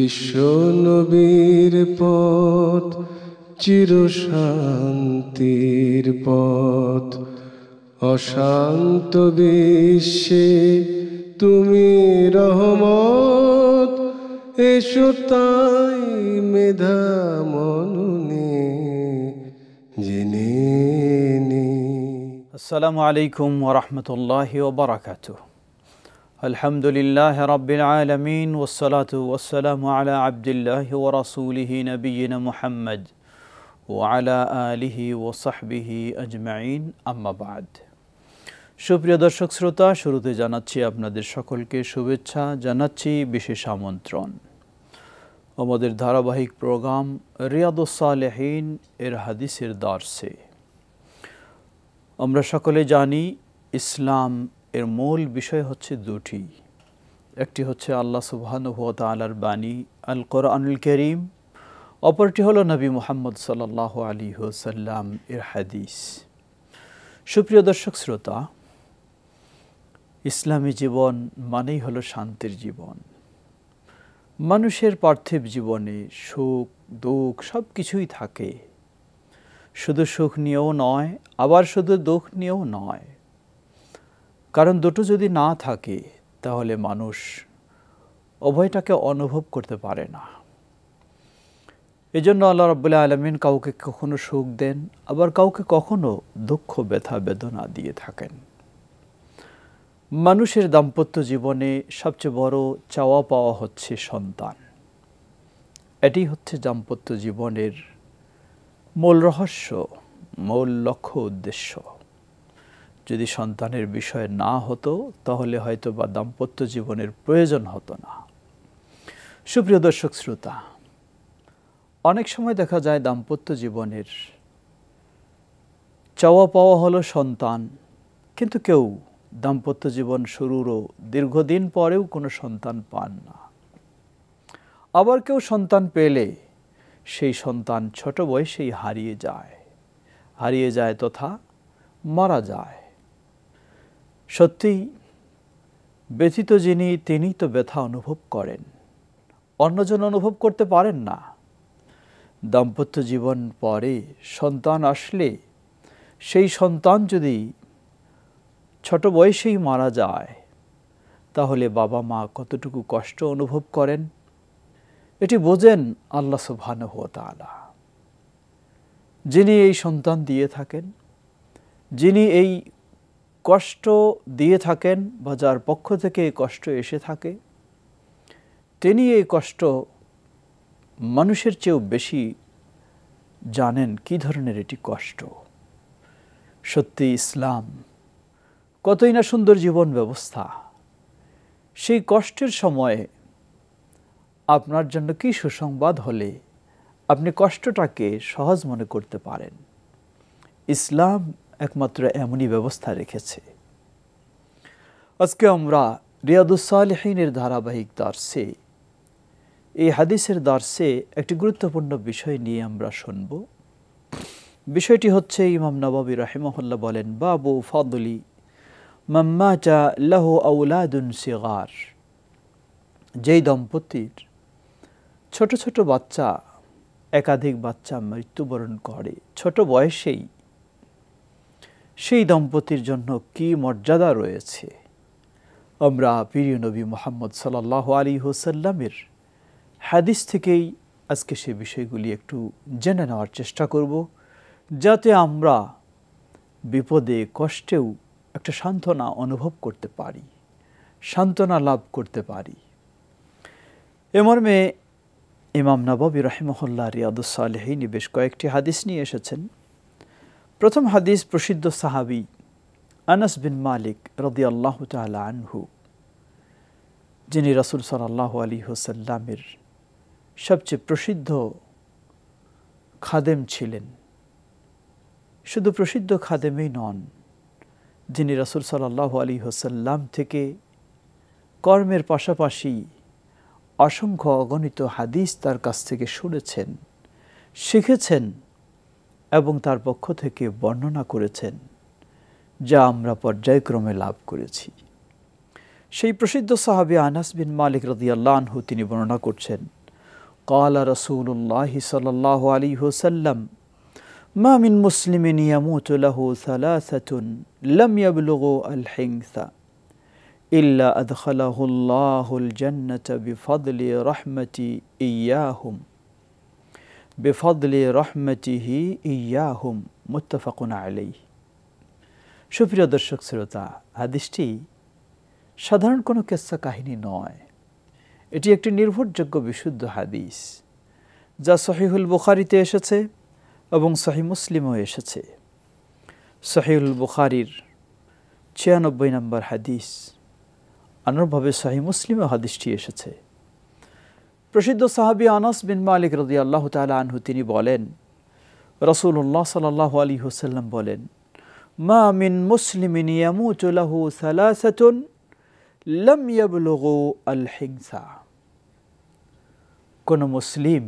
বিশ্ব নবীর পথ চিরশান্তির পথ, অশান্ত বিশ্বে তুমি রহমত, এসো তাই মেধা মননে জেনে নি। আসসালামু আলাইকুম ওয়া রাহমাতুল্লাহি ওয়া বারাকাতুহু। আলহামদুলিল্লাহি রাব্বিল আলামিন ওয়াসসালাতু ওয়াসসালামু আলা আবদিল্লাহি ওয়া রাসূলিহি নবিয়িনা মুহাম্মদ ওয়া আলা আলিহি ওয়া সাহবিহি আজমাইন, আম্মা বাদ। সুপ্রিয় দর্শক শ্রোতা, শুরুতে জানাচ্ছি আপনাদের সকলকে শুভেচ্ছা, জানাচ্ছি বিশেষ আমন্ত্রণ আমাদের ধারাবাহিক প্রোগ্রাম রিয়াদুস সালেহিন এর হাদিসের দর্শে। আমরা সকলে জানি ইসলাম এর মূল বিষয় হচ্ছে দুটি, একটি হচ্ছে আল্লাহ সুবহানাহু ওয়া তাআলার বাণী আল কোরআনুল কারীম, অপরটি হলো নবী মুহাম্মদ সাল্লাল্লাহু আলাইহি ওয়াসাল্লাম এর হাদিস। সুপ্রিয় দর্শক শ্রোতা, ইসলামী জীবন মানেই হলো শান্তির জীবন। মানুষের পার্থিব জীবনে সুখ দুঃখ সব কিছুই থাকে, শুধু সুখ নিয়েও নয়, আবার শুধু দুঃখ নিয়েও নয়। কারণ দুটো যদি না থাকে তাহলে মানুষ উভয়টাকে অনুভব করতে পারে না। এজন্য আল্লাহ রাব্বুল আলামিন কাউকে কখনো সুখ দেন, আবার কাউকে কখনো দুঃখ ব্যথা বেদনা দিয়ে থাকেন। মানুষের দাম্পত্য জীবনে সবচেয়ে বড় চাওয়া পাওয়া হচ্ছে সন্তান। এটি হচ্ছে দাম্পত্য জীবনের মূল রহস্য, মূল লক্ষ্য উদ্দেশ্য। যদি সন্তানের বিষয় না হতো তাহলে হয়তো বা দাম্পত্য জীবনের প্রয়োজন হতো না। সুপ্রিয় দর্শক শ্রোতা, অনেক সময় দেখা যায় দাম্পত্য জীবনের চাওয়া পাওয়া হলো সন্তান, কিন্তু কেউ দাম্পত্য জীবন শুরুরও দীর্ঘদিন পরেও কোনো সন্তান পান না। আবার কেউ সন্তান পেলে সেই সন্তান ছোট বয়সেই হারিয়ে যায় তথা মারা যায়। সত্যিই ব্যথিত যিনি, তিনি তো ব্যথা অনুভব করেন, অন্যজন অনুভব করতে পারেন না। দাম্পত্য জীবন পরে সন্তান আসলে সেই সন্তান যদি ছোট বয়সেই মারা যায় তাহলে বাবা মা কতটুকু কষ্ট অনুভব করেন এটি বোঝেন আল্লাহ সুবহানাহু ওয়া তাআলা। যিনি এই সন্তান দিয়ে থাকেন, যিনি এই কষ্ট দিয়ে থাকেন বা যার পক্ষ থেকে এই কষ্ট এসে থাকে, তিনি এই কষ্ট মানুষের চেয়েও বেশি জানেন কী ধরনের এটি কষ্ট। সত্যি ইসলাম কতই না সুন্দর জীবন ব্যবস্থা। সেই কষ্টের সময়ে আপনার জন্য কী সুসংবাদ হলে আপনি কষ্টটাকে সহজ মনে করতে পারেন। ইসলাম একমাত্র এমনই ব্যবস্থা রেখেছে। আজকে আমরা রিয়াদুস সালেহিনের ধারাবাহিক দর্শে, এই হাদিসের দর্শে একটি গুরুত্বপূর্ণ বিষয় নিয়ে আমরা শুনব। বিষয়টি হচ্ছে ইমাম নববী রাহিমাহুল্লাহ বলেন, বাবু ফাদলি মান মাতা লাহু আওলাদুন সিগার। যেই দম্পতির ছোট ছোট বাচ্চা, একাধিক বাচ্চা মৃত্যুবরণ করে ছোট বয়সেই, সেই দম্পতির জন্য কি মর্যাদা রয়েছে। আমরা প্রিয় নবী মুহাম্মদ সাল্লাল্লাহু আলাইহি ওয়াসাল্লামের হাদিস থেকেই আজকে সে বিষয়গুলি একটু জেনে নেওয়ার চেষ্টা করব, যাতে আমরা বিপদে কষ্টেও একটা সান্ত্বনা অনুভব করতে পারি, সান্ত্বনা লাভ করতে পারি। এ মর্মে ইমাম নববী রাহিমাহুল্লাহ রিয়াদুস সালেহিনে বেশ কয়েকটি হাদিস নিয়ে এসেছেন। প্রথম হাদিস প্রসিদ্ধ সাহাবী আনাস বিন মালিক রাদিয়াল্লাহু তাআলা আনহু, যিনি রাসূল সাল্লাল্লাহু আলাইহি ওয়াসাল্লামের সবচেয়ে প্রসিদ্ধ খাদেম ছিলেন। শুধু প্রসিদ্ধ খাদেমই নন, যিনি রাসূল সাল্লাল্লাহু আলাইহি ওয়াসাল্লাম থেকে কর্মের পাশাপাশি অসংখ্য অগণিত হাদিস তার কাছ থেকে শুনেছেন, শিখেছেন এবং তার পক্ষ থেকে বর্ণনা করেছেন, যা আমরা পর্যায়ক্রমে লাভ করেছি। সেই প্রসিদ্ধ সাহাবী আনাস বিন মালিক রাদিয়াল্লাহু আনহু তিনি বর্ণনা করছেন, قال رسول الله صلى الله عليه وسلم ما من مسلم يموت له ثلاثة لم يبلغوا الحنث إلا أدخله الله الجنة بفضل رحمتي إياهم بفضل رحمته إياهم متفق عليه। সুপ্রিয় দর্শক শ্রোতা, হাদিসটি সাধারণ কোনো কিসসা কাহিনী নয়, এটি একটি নির্ভরযোগ্য বিশুদ্ধ হাদিস যা সহিহুল বুখারীতে এসেছে এবং সহিহ মুসলিমও এসেছে। সহিহুল বুখারীর 96 নম্বর হাদিস, অনুরূপভাবে সহিহ মুসলিমে হাদিসটি এসেছে। প্রসিদ্ধ সাহাবী আনাস বিন মালিক রাদিয়াল্লাহু তাআলা আনহু তিনি বলেন, রাসূলুল্লাহ সাল্লাল্লাহু আলাইহি ওয়াসাল্লাম বলেন, মা মিন মুসলিমিন ইয়ামুতু লাহু সালাসাতুন লাম ইয়াবলুগু আল হিংসা। কোন মুসলিম,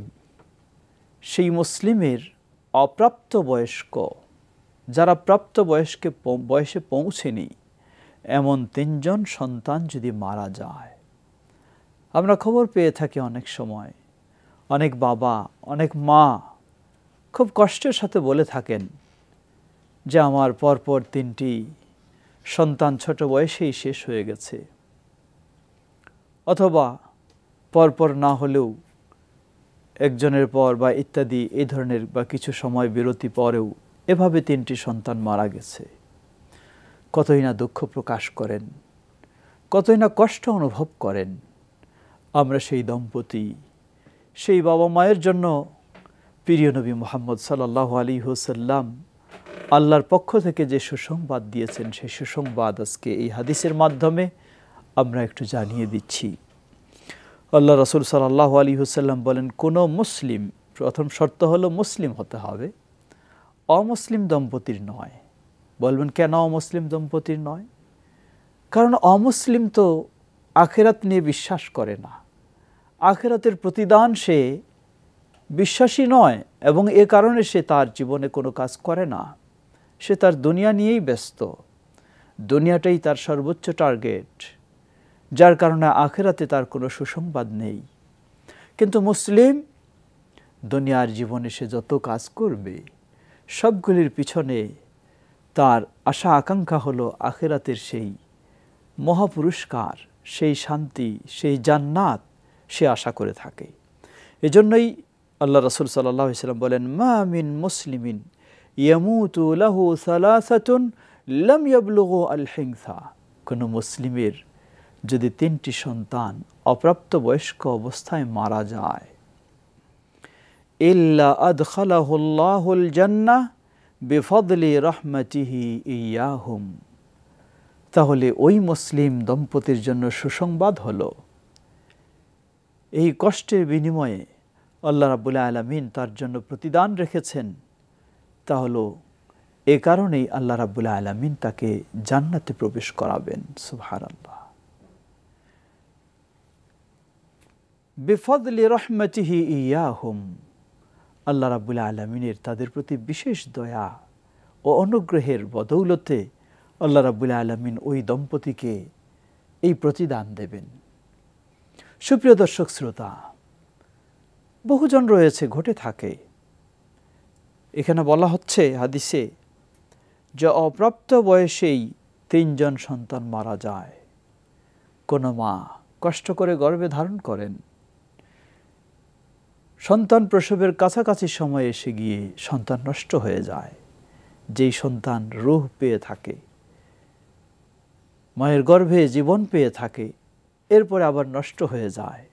সেই মুসলিমের অপ্রাপ্ত বয়স্ক, যারা প্রাপ্ত বয়সে পৌঁছেনি এমন 3 জন সন্তান যদি মারা যায়। আমরা খবর পেয়ে থাকি অনেক সময়, অনেক বাবা, অনেক মা খুব কষ্টের সাথে বলে থাকেন যে আমার পরপর 3টি সন্তান ছোট বয়সেই শেষ হয়ে গেছে, অথবা পরপর না হলেও একজনের পর বা ইত্যাদি এই ধরনের বা কিছু সময় বিরতি পরেও এভাবে 3টি সন্তান মারা গেছে। কতই না দুঃখ প্রকাশ করেন, কতই না কষ্ট অনুভব করেন। আমরা সেই দম্পতি, সেই বাবা মায়ের জন্য প্রিয় নবী মুহাম্মদ সাল্লাল্লাহু আলাইহি ওয়াসাল্লাম আল্লাহর পক্ষ থেকে যে সুসংবাদ দিয়েছেন, সেই সুসংবাদ আজকে এই হাদিসের মাধ্যমে আমরা একটু জানিয়ে দিচ্ছি। আল্লাহ রাসূল সাল্লাল্লাহু আলাইহি ওয়াসাল্লাম বলেন, কোনো মুসলিম, প্রথম শর্ত হলো মুসলিম হতে হবে, অমুসলিম দম্পতির নয়। বলবেন কেন অমুসলিম দম্পতির নয়? কারণ অমুসলিম তো আখিরাত নিয়ে বিশ্বাস করে না, আখিরাতের প্রতিদান সে বিশ্বাসী নয়, এবং এ কারণে সে তার জীবনে কোনো কাজ করে না। সে তার দুনিয়া নিয়েই ব্যস্ত, দুনিয়াটাই তার সর্বোচ্চ টার্গেট, যার কারণে আখিরাতে তার কোনো সুসংবাদ নেই। কিন্তু মুসলিম দুনিয়ার জীবনে সে যত কাজ করবে সবগুলির পিছনে তার আশা আকাঙ্ক্ষা হলো আখিরাতের সেই মহাপুরস্কার, সেই শান্তি, সেই জান্নাত সে আশা করে থাকে। এজন্যই আল্লাহ রাসূল সাল্লাল্লাহু আলাইহি ওয়াসাল্লাম বলেন, মা মিন মুসলিমিন ইয়ামুতু লাহু সালাসাতুন লাম ইয়াবলুগু আল হিংসা। কোনো মুসলিমের যদি 3টি সন্তান অপ্রাপ্ত বয়স্ক অবস্থায় মারা যায়, ইল্লা আদখালাহুল্লাহুল জান্নাহ বিফদলি রাহমাতিহি ইয়াহুম, তাহলে ওই মুসলিম দম্পতির জন্য সুসংবাদ হলো, এই কষ্টের বিনিময়ে আল্লাহ রাব্বুল আলামিন তার জন্য প্রতিদান রেখেছেন। তা হলো এ কারণেই আল্লাহ রাব্বুল আলামিন তাকে জান্নাতে প্রবেশ করাবেন। সুবহানাল্লাহ। বিফদলি রাহমাতিহি ইয়াহুম, আল্লাহ রাব্বুল আলামিনের তাদের প্রতি বিশেষ দয়া ও অনুগ্রহের বদৌলতে আল্লাহ রাব্বুল আলামিন ওই দম্পতিকে এই প্রতিদান দেবেন। সুপ্রিয় দর্শক শ্রোতা, বহুজন রয়েছে, ঘটে থাকে। এখানে বলা হচ্ছে হাদিসে যে অপ্রাপ্ত বয়সেই 3 জন সন্তান মারা যায়। কোনো মা কষ্ট করে গর্ভে ধারণ করেন, সন্তান প্রসবের কাছাকাছি সময়ে এসে গিয়ে সন্তান নষ্ট হয়ে যায়। যেই সন্তান রূহ পেয়ে থাকে, মায়ের গর্ভে জীবন পেয়ে থাকে, এরপরে আবার নষ্ট হয়ে যায়।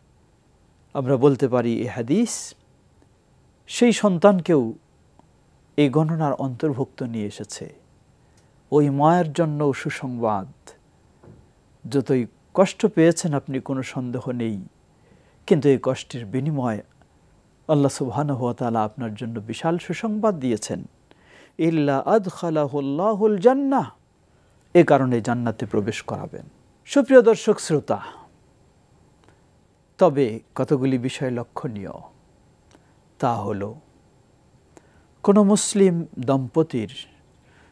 আমরা বলতে পারি এই হাদিস সেই সন্তানকেও এই গণনার অন্তর্ভুক্ত নিয়ে এসেছে। ওই মায়ের জন্য সুসংবাদ, যতই কষ্ট পেয়েছেন আপনি কোনো সন্দেহ নেই, কিন্তু এই কষ্টের বিনিময়ে আল্লাহ সুবহানাহু ওয়া তাআলা আপনার জন্য বিশাল সুসংবাদ দিয়েছেন। ইল্লা আদখালাহুল্লাহুল জান্নাহ, এ কারণে জান্নাতে প্রবেশ করাবেন। সুপ্রিয় দর্শক শ্রোতা, তবে কতগুলি বিষয় লক্ষণীয়। তা হলো, কোনো মুসলিম দম্পতির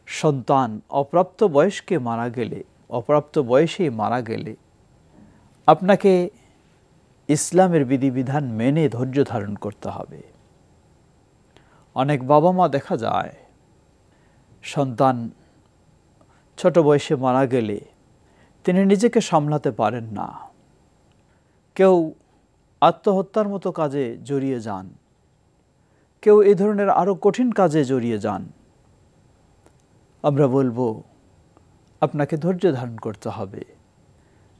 সন্তান অপ্রাপ্ত বয়সেই মারা গেলে আপনাকে ইসলামের বিধিবিধান মেনে ধৈর্য ধারণ করতে হবে। অনেক বাবা মা দেখা যায় সন্তান ছোট বয়সে মারা গেলে তিনি নিজেকে সামলাতে পারেন না, কেউ আত্মহত্যার মতো কাজে জড়িয়ে যান, কেউ এই ধরনের আরও কঠিন কাজে জড়িয়ে যান। আমরা বলবো আপনাকে ধৈর্য ধারণ করতে হবে,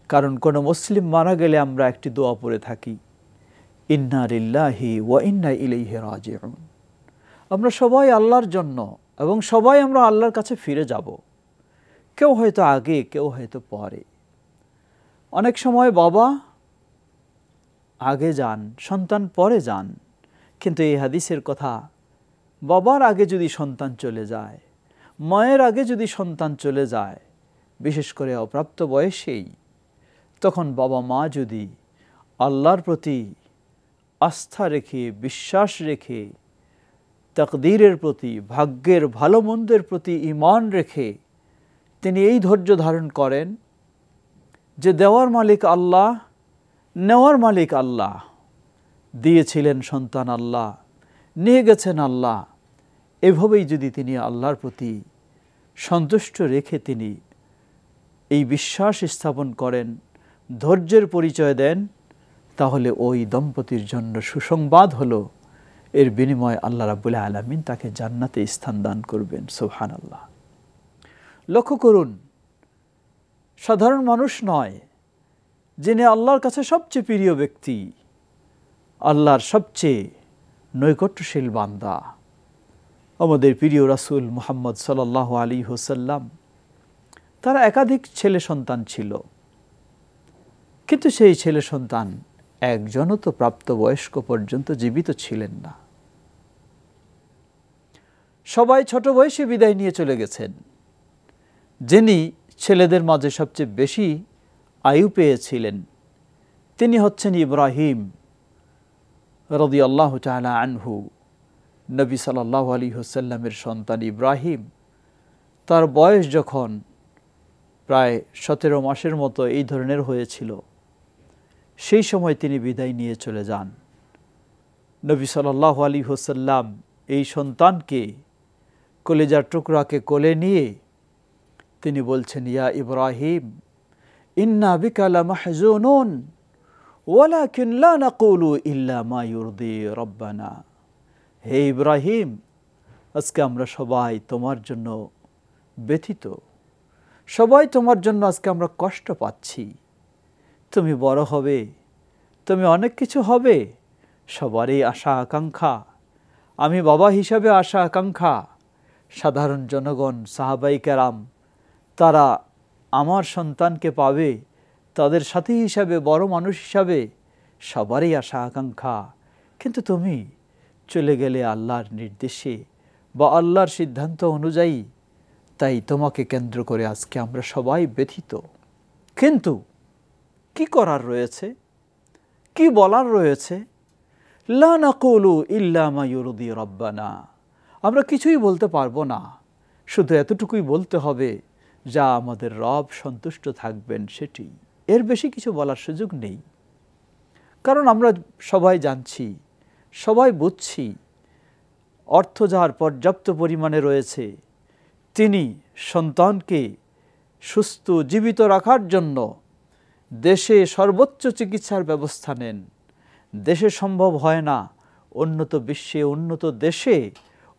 কারণ কোনো মুসলিম মারা গেলে আমরা একটি দোয়া পড়ে থাকি, ইন্না লিল্লাহি ওয়া ইন্না ইলাইহি রাজিউন। আমরা সবাই আল্লাহর জন্য এবং সবাই আমরা আল্লাহর কাছে ফিরে যাব, কেউ হয়তো আগে, কেউ হয়তো পরে। অনেক সময় বাবা আগে যান, সন্তান পরে যান, কিন্তু এই হাদিসের কথা, বাবার আগে যদি সন্তান চলে যায়, মায়ের আগে যদি সন্তান চলে যায়, বিশেষ করে অপ্রাপ্ত বয়সেই, তখন বাবা মা যদি আল্লাহর প্রতি আস্থা রেখে, বিশ্বাস রেখে, তাকদীরের প্রতি, ভাগ্যের ভালো মন্দের প্রতি ঈমান রেখে তিনি এই ধৈর্য ধারণ করেন যে দেওয়ার মালিক আল্লাহ, নেওয়ার মালিক আল্লাহ, দিয়েছিলেন সন্তান আল্লাহ, নিয়ে গেছেন আল্লাহ, এভাবেই যদি তিনি আল্লাহর প্রতি সন্তুষ্ট রেখে তিনি এই বিশ্বাস স্থাপন করেন, ধৈর্যের পরিচয় দেন, তাহলে ওই দম্পতির জন্য সুসংবাদ হলো এর বিনিময়ে আল্লাহ রাব্বুল আলামিন তাকে জান্নাতে স্থান দান করবেন। সুবহানাল্লাহ। লক্ষ্য করুন, সাধারণ মানুষ নয়, যিনি আল্লাহর কাছে সবচেয়ে প্রিয় ব্যক্তি, আল্লাহর সবচেয়ে নৈকট্যশীল বান্দা, আমাদের প্রিয় রাসূল মুহাম্মদ সাল্লাল্লাহু আলাইহি ওয়াসাল্লাম, তার একাধিক ছেলে সন্তান ছিল, কিন্তু সেই ছেলে সন্তান একজনও তো প্রাপ্তবয়স্ক পর্যন্ত জীবিত ছিলেন না। সবাই ছোট বয়সে বিদায় নিয়ে চলে গেছেন। যিনি ছেলেদের মাঝে সবচেয়ে বেশি আয়ু পেয়েছিলেন তিনি হচ্ছেন ইব্রাহিম রাদিয়াল্লাহু তাআলা আনহু। নবী সাল্লাল্লাহু আলাইহি ওয়াসাল্লামের সন্তান ইব্রাহিম, তার বয়স যখন প্রায় 17 মাসের মতো এই ধরনের হয়েছিল, সেই সময় তিনি বিদায় নিয়ে চলে যান। নবী সাল্লাল্লাহু আলাইহি ওয়াসাল্লাম এই সন্তানকে, কলিজার টুকরাকে কোলে নিয়ে তিনি বলছেন, ইয়া ইব্রাহিম ইন্না বিকা লামাহজুনুন ওয়ালাকিন লা নাকুলু ইল্লা মা ইউরদি রাব্বানা। হে ইব্রাহিম, আজকে আমরা সবাই তোমার জন্য ব্যথিত, সবাই তোমার জন্য আজকে আমরা কষ্ট পাচ্ছি। তুমি বড় হবে, তুমি অনেক কিছু হবে, সবারই আশা আকাঙ্ক্ষা, আমি বাবা হিসাবে আশা আকাঙ্ক্ষা, সাধারণ জনগণ, সাহাবাই কেরাম, তারা আমার সন্তানকে পাবে, তাদের সাথী হিসাবে, বড় মানুষ হিসাবে সবারই আশা আকাঙ্ক্ষা, কিন্তু তুমি চলে গেলে আল্লাহর নির্দেশে বা আল্লাহর সিদ্ধান্ত অনুযায়ী, তাই তোমাকে কেন্দ্র করে আজকে আমরা সবাই ব্যথিত। কিন্তু কি করার রয়েছে, কি বলার রয়েছে? লা নাকুলু ইল্লা মা ইউরদি রাব্বানা। আমরা কিছুই বলতে পারবো না, শুধু এতটুকুই বলতে হবে যা আমাদের রব সন্তুষ্ট থাকবেন সেটি, এর বেশি কিছু বলার সুযোগ নেই। কারণ আমরা সবাই জানছি, সবাই বুঝছি, অর্থ যার পর্যাপ্ত পরিমাণে রয়েছে, তিনি সন্তানকে সুস্থ জীবিত রাখার জন্য দেশে সর্বোচ্চ চিকিৎসার ব্যবস্থা নেন। দেশে সম্ভব হয় না, উন্নত বিশ্বে, উন্নত দেশে,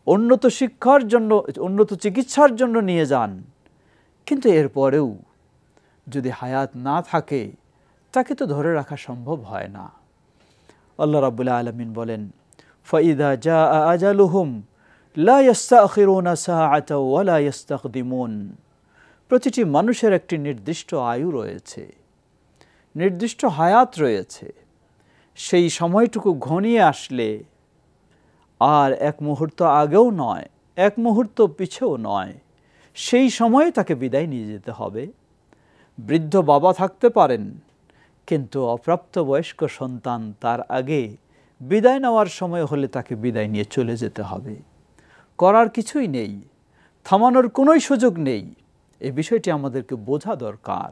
উন্নত শিক্ষার জন্য, উন্নত চিকিৎসার জন্য নিয়ে যান। কিন্তু এরপরেও যদি হায়াত না থাকে, তাকে তো ধরে রাখা সম্ভব হয় না। আল্লাহ রাব্বুল আলামিন বলেন, ফাইদা জাআ আজালুহুম লা ইস্তাখিরুনা সাআতাও ওয়া লা ইস্তাকদিমুন। প্রতিটি মানুষের একটি নির্দিষ্ট আয়ু রয়েছে, নির্দিষ্ট হায়াত রয়েছে। সেই সময়টুকু ঘনিয়ে আসলে আর এক মুহূর্ত আগেও নয়, এক মুহূর্ত পিছেও নয়, সেই সময়ে তাকে বিদায় নিয়ে যেতে হবে। বৃদ্ধ বাবা থাকতে পারেন, কিন্তু অপ্রাপ্তবয়স্ক সন্তান তার আগে বিদায় নেওয়ার সময় হলে তাকে বিদায় নিয়ে চলে যেতে হবে। করার কিছুই নেই, থামানোর কোনোই সুযোগ নেই। এই বিষয়টি আমাদেরকে বোঝা দরকার।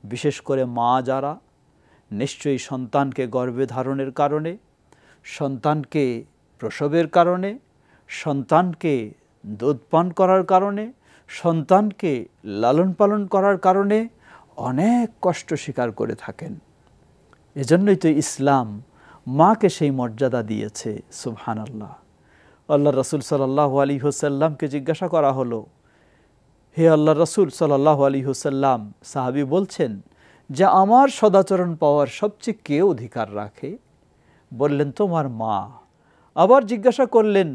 বিশেষ করে মা যারা নিশ্চয়ই সন্তানকে গর্ভে ধারণের কারণে, সন্তানকে প্রসবের কারণে, সন্তানকে দুধ পান করার কারণে, সন্তানকে লালন পালন করার কারণে অনেক কষ্ট স্বীকার করে থাকেন। এজন্যই তো ইসলাম মাকে সেই মর্যাদা দিয়েছে। সুবহানাল্লাহ। আল্লাহ রসুল সাল্লাল্লাহু আলাইহি ওয়াসাল্লামকে জিজ্ঞাসা করা হলো, হে আল্লাহ রসুল সাল্লাল্লাহু আলাইহি ওয়াসাল্লাম, সাহাবী বলছেন যে আমার সদাচরণ পাওয়ার সবচেয়ে কে অধিকার রাখে? বললেন তোমার মা। আবার জিজ্ঞাসা করলেন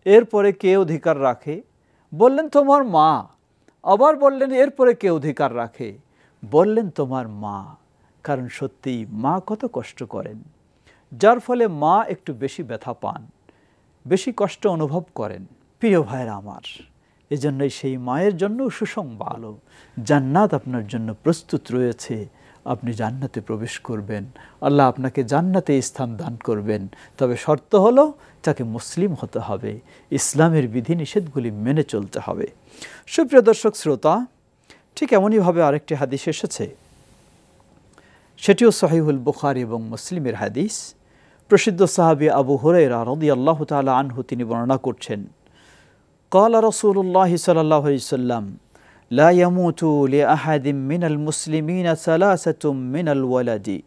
এরপরে কে অধিকার রাখে? বললেন তোমার মা। আবার বললেন এরপরে কে অধিকার রাখে? বললেন তোমার মা। কারণ সত্যিই মা কত কষ্ট করেন, যার ফলে মা একটু বেশি ব্যথা পান, বেশি কষ্ট অনুভব করেন। প্রিয় ভাইরা আমার, এজন্যই সেই মায়ের জন্য সুসংবাদ, জান্নাত আপনার জন্য প্রস্তুত রয়েছে। আপনি জান্নাতে প্রবেশ করবেন, আল্লাহ আপনাকে জান্নাতে স্থান দান করবেন। তবে শর্ত হলো তাকে মুসলিম হতে হবে, ইসলামের বিধিনিষেধগুলি মেনে চলতে হবে। সুপ্রিয় দর্শক শ্রোতা, ঠিক এমনইভাবে আরেকটি হাদিস এসেছে, সেটিও সহিহুল বুখারী এবং মুসলিমের হাদিস। প্রসিদ্ধ সাহাবী আবু হুরায়রা রাদিয়াল্লাহু তাআলা আনহু তিনি বর্ণনা করছেন, ক্বালা রাসূলুল্লাহ সাল্লাল্লাহু আলাইহি ওয়াসাল্লাম, লা ইয়ামুতু লিআহাদিন মিনাল মুসলিমিনা সালাসাতুম মিনাল ওয়ালাদি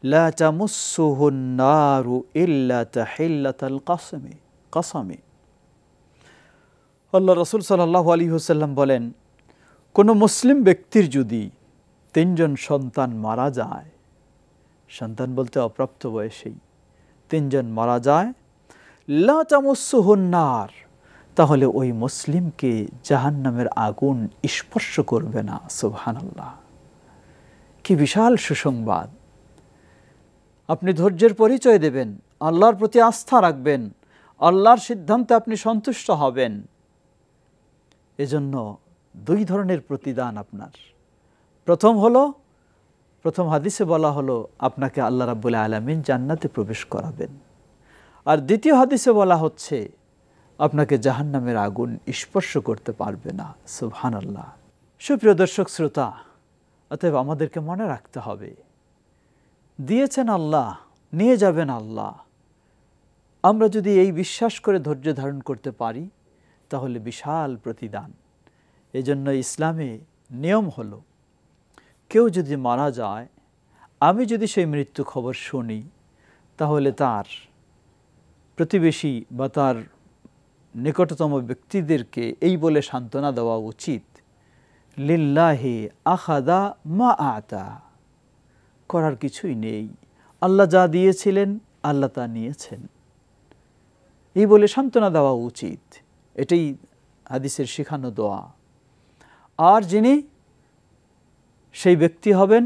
লা তামুসসুহুন নারু ইল্লা তাহিল্লাতাল কাসামি। আল্লাহ রাসূল সাল্লাল্লাহু আলাইহি ওয়াসাল্লাম বলেন, কোনো মুসলিম ব্যক্তির যদি 3 জন সন্তান মারা যায়, সন্তান বলতে অপ্রাপ্ত বয়সেই 3 জন মারা যায়, লা তামুসসুহুন নার, তাহলে ওই মুসলিমকে জাহান্নামের আগুন স্পর্শ করবে না। সুবহানাল্লাহ, কি বিশাল সুসংবাদ! আপনি ধৈর্যের পরিচয় দেবেন, আল্লাহর প্রতি আস্থা রাখবেন, আল্লাহর সিদ্ধান্তে আপনি সন্তুষ্ট হবেন। এজন্য 2 ধরনের প্রতিদান আপনার। প্রথম হাদিসে বলা হলো আপনাকে আল্লাহ রাব্বুল আলামিন জান্নাতে প্রবেশ করাবেন, আর দ্বিতীয় হাদিসে বলা হচ্ছে আপনাকে জাহান্নামের আগুন স্পর্শ করতে পারবে না। সুবহানাল্লাহ। সুপ্রিয় দর্শক শ্রোতা, অতএব আমাদেরকে মনে রাখতে হবে, দিয়েছেন আল্লাহ, নিয়ে যাবেন আল্লাহ। আমরা যদি এই বিশ্বাস করে ধৈর্য ধারণ করতে পারি তাহলে বিশাল প্রতিদান। এজন্য ইসলামে নিয়ম হলো, কেউ যদি মারা যায়, আমি যদি সেই মৃত্যু খবর শুনি, তাহলে তার প্রতিবেশী বা তার নিকটতম ব্যক্তিদেরকে এই বলে সান্ত্বনা দেওয়া উচিত, লিল্লাহি আখাদা মা আতা, করার কিছুই নেই, আল্লাহ যা দিয়েছিলেন আল্লাহ তা নিয়েছেন, এই বলে সান্ত্বনা দেওয়া উচিত। এটাই হাদিসের শেখানো দোয়া। আর যিনি সেই ব্যক্তি হবেন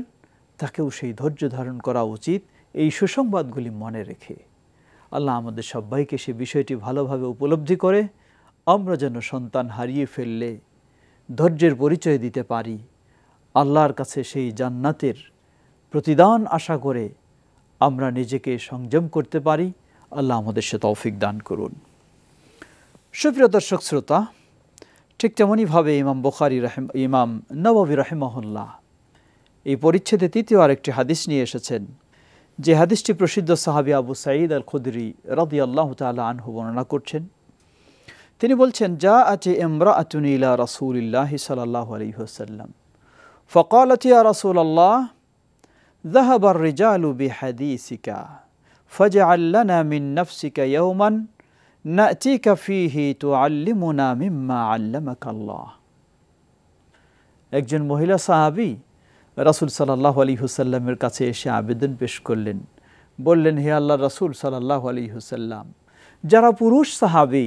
তাকেও সেই ধৈর্য ধারণ করা উচিত, এই সুসংবাদগুলি মনে রেখে। আল্লাহ আমাদের সবাইকে সে বিষয়টি ভালোভাবে উপলব্ধি করে আমরা যেন সন্তান হারিয়ে ফেললে ধৈর্যের পরিচয় দিতে পারি, আল্লাহর কাছে সেই জান্নাতের প্রতিদান আশা করে আমরা নিজেকে সংযম করতে পারি। আল্লাহ আমাদের সে তৌফিক দান করুন। সুপ্রিয় দর্শক শ্রোতা, ঠিক তেমনইভাবে ইমাম নববী রাহিমাহুল্লাহ এই পরিচ্ছেদে 3য় আরেকটি হাদিস নিয়ে এসেছেন, যে হাদিসটি প্রসিদ্ধ সাহাবী আবু সাঈদ আল খুদরি রাদিয়াল্লাহু তাআলা আনহু বর্ণনা করছেন। তিনি বলছেন, জাআত ইমরাআতুন ইলা রাসূলিল্লাহি সাল্লাল্লাহু আলাইহি ওয়াসাল্লাম ফাকালাত ইয়া রাসূলাল্লাহ যাহাবা আর-রিজালু বিহাদিসিকা ফাজআল লানা মিন নাফসিকা ইয়াওমান না'তিকা ফীহি তুআল্লিমুনা মিম্মা আল্লামাকা আল্লাহ। একজন মহিলা সাহাবী রাসূল সাল্লাল্লাহু আলাইহি ওয়াসাল্লামের কাছে এসে আবেদন পেশ করলেন, বললেন, হে আল্লাহর রাসূল সাল্লাল্লাহু আলাইহি ওয়াসাল্লাম, যারা পুরুষ সাহাবী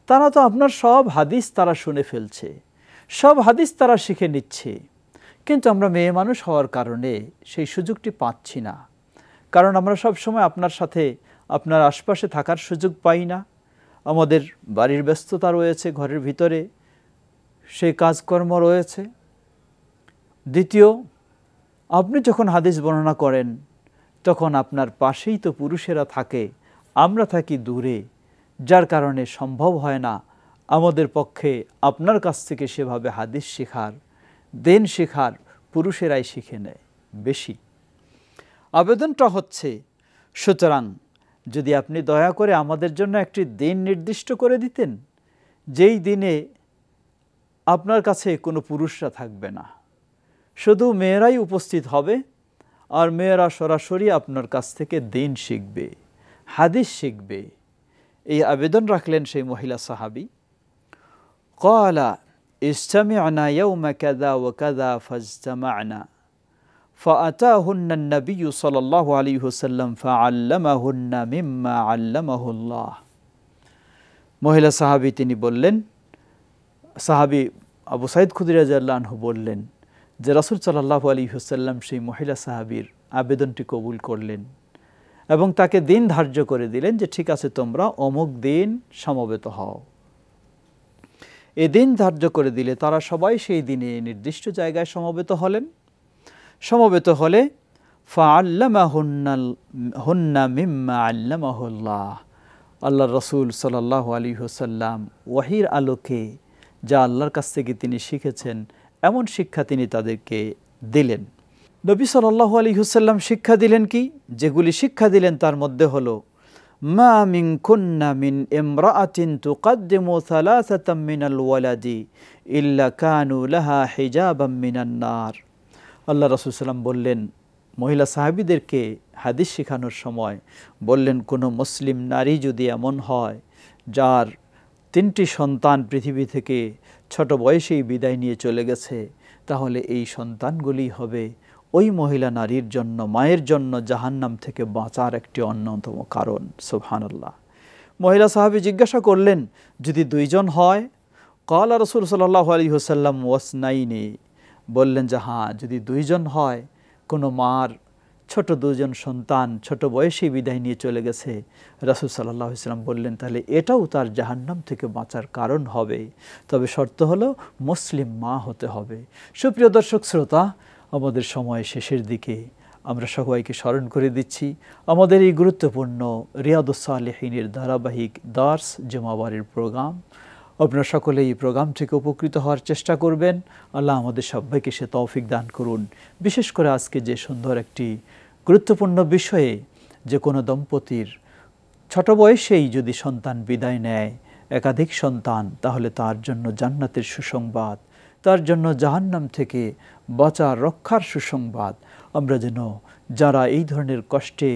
তারা তো আপনার সব হাদিস তারা শুনে ফেলছে, সব হাদিস তারা শিখে নিচ্ছে, কিন্তু আমরা মেয়ে মানুষ হওয়ার কারণে সেই সুযোগটি পাচ্ছি না। কারণ আমরা সব সময় আপনার সাথে আপনার আশপাশে থাকার সুযোগ পাই না, আমাদের বাড়ির ব্যস্ততা রয়েছে, ঘরের ভিতরে সেই কাজকর্ম রয়েছে। দ্বিতীয়, আপনি যখন হাদিস বর্ণনা করেন তখন আপনার পাশেই তো পুরুষেরা থাকে, আমরা থাকি দূরে, যার কারণে সম্ভব হয় না আমাদের পক্ষে আপনার কাছ থেকে সেভাবে হাদিস শেখার, দিন শেখার। পুরুষেরাই শিখে নেয় বেশি। আবেদনটা হচ্ছে, সুতরাং যদি আপনি দয়া করে আমাদের জন্য একটি দিন নির্দিষ্ট করে দিতেন, যেই দিনে আপনার কাছে কোনো পুরুষরা থাকবে না, শুধু মেয়েরাই উপস্থিত হবে, আর মেয়েরা সরাসরি আপনার কাছ থেকে দিন শিখবে, হাদিস শিখবে। এই আবেদন রাখলেন সেই মহিলা সাহাবী। ক্বালা ইজতামি'না ইয়াওমা কাযা ওয়া কাযা ফাজতামা'না ফাআতাহুন্না আন-নাবিয়্যু সাল্লাল্লাহু আলাইহি ওয়াসাল্লাম ফাআল্লামাহুন্না মিম্মা আল্লামাহুল্লাহ। মহিলা সাহাবী তিনি বললেন, সাহাবী আবু সাঈদ খুদরী রাদিয়াল্লাহু আনহু বললেন যে রাসূল সাল্লাল্লাহু আলাইহি ওয়াসাল্লাম সেই মহিলা সাহাবীর আবেদনটি কবুল করলেন এবং তাকে দিন ধার্য করে দিলেন যে ঠিক আছে, তোমরা অমুক দিন সমবেত হও। এই দিন ধার্য করে দিলে তারা সবাই সেই দিনে নির্দিষ্ট জায়গায় সমবেত হলেন। সমবেত হলে ফাআল্লামাহুন্না মিম্মা আল্লামাহুল্লাহ, আল্লাহর রাসূল সাল্লাল্লাহু আলাইহি ওয়াসাল্লাম ওয়াহির আলোকে যা আল্লাহর কাছ থেকে তিনি শিখেছেন এমন শিক্ষা তিনি তাদেরকে দিলেন। নবী সাল্লাল্লাহু আলাইহি ওয়াসাল্লাম শিক্ষা দিলেন কি? যেগুলি শিক্ষা দিলেন তার মধ্যে হলো, মা মিনকুন্না মিন ইমরাআতিন তুকদ্দিমু সালাসাতাম মিনাল ওয়ালাদি ইল্লা কানু লাহা হিজাবাম মিনান নার। আল্লাহ রাসূল সাল্লাম বললেন, মহিলা সাহাবীদেরকে হাদিস শেখানোর সময় বললেন, কোনো মুসলিম নারী যদি এমন হয় যার 3টি সন্তান পৃথিবী থেকে ছোট বয়সেই বিদায় নিয়ে চলে গেছে, তাহলে এই সন্তানগুলি হবে ওই মহিলা নারীর জন্য, মায়ের জন্য জাহান্নাম থেকে বাঁচার একটি অন্যতম কারণ। সুবহানাল্লাহ। মহিলা সাহাবী জিজ্ঞাসা করলেন, যদি 2 জন হয়? ক্বালা রাসূল সাল্লাল্লাহু আলাইহি ওয়াসাল্লাম ওয়াসনাইনি, বললেন যে হ্যাঁ, যদি 2 জন হয়, কোনো মার ছোট 2 জন সন্তান ছোট বয়সেই বিদায় নিয়ে চলে গেছে, রাসূল সাল্লাল্লাহু আলাইহি ওয়াসাল্লাম বললেন তাহলে এটাও তার জাহান্নাম থেকে বাঁচার কারণ হবে, তবে শর্ত হলো মুসলিম মা হতে হবে। সুপ্রিয় দর্শক শ্রোতা, আমাদের সময় শেষের দিকে, আমরা সবাইকে স্মরণ করে দিচ্ছি আমাদের এই গুরুত্বপূর্ণ রিয়াদুস সালেহীনের ধারাবাহিক দার্স জুমাবারের প্রোগ্রাম। আপনারা সকলে এই প্রোগ্রাম থেকে উপকৃত হওয়ার চেষ্টা করবেন। আল্লাহ আমাদের সবাইকে সে তৌফিক দান করুন। বিশেষ করে আজকে যে সুন্দর একটি গুরুত্বপূর্ণ বিষয়ে, যে কোনো দম্পতির ছোট বয়সেই যদি সন্তান বিদায় নেয়, একাধিক সন্তান, তাহলে তার জন্য জান্নাতের সুসংবাদ, তার জন্য জাহান্নাম থেকে বাঁচার রক্ষার সুসংবাদ। আমরা যেন যারা এই ধরনের কষ্টে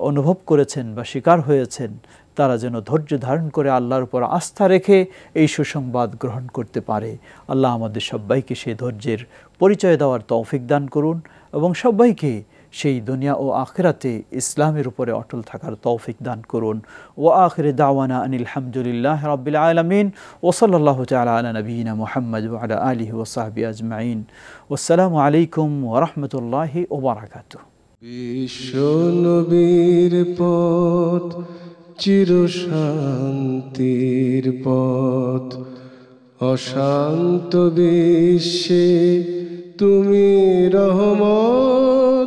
অনুভব করেছেন বা শিকার হয়েছেন, তারা যেন ধৈর্য ধারণ করে আল্লাহর উপর আস্থা রেখে এই সুসংবাদ গ্রহণ করতে পারে। আল্লাহ আমাদের সবাইকে সেই ধৈর্যের পরিচয় দেওয়ার তৌফিক দান করুন এবং সবাইকে সেই দুনিয়া ও আখিরাতে ইসলামের উপরে অটল থাকার তৌফিক দান করুন। ওয়া আখির দাওয়ানা আনিল হামদুলিল্লাহি রাব্বিল আলামিন ওয়া সাল্লাল্লাহু তাআলা আলা নবিয়িনা মুহাম্মদ ওয়া আলা আলিহি ওয়া সাহবিহি আজমাইন। ওয়াসসালামু আলাইকুম ওয়া রাহমাতুল্লাহি ওয়া বারাকাতুহু। বিশ্ব নবীর পথ চির শান্তির পথ, অশান্ত বিশ্বে তুমি রহমত।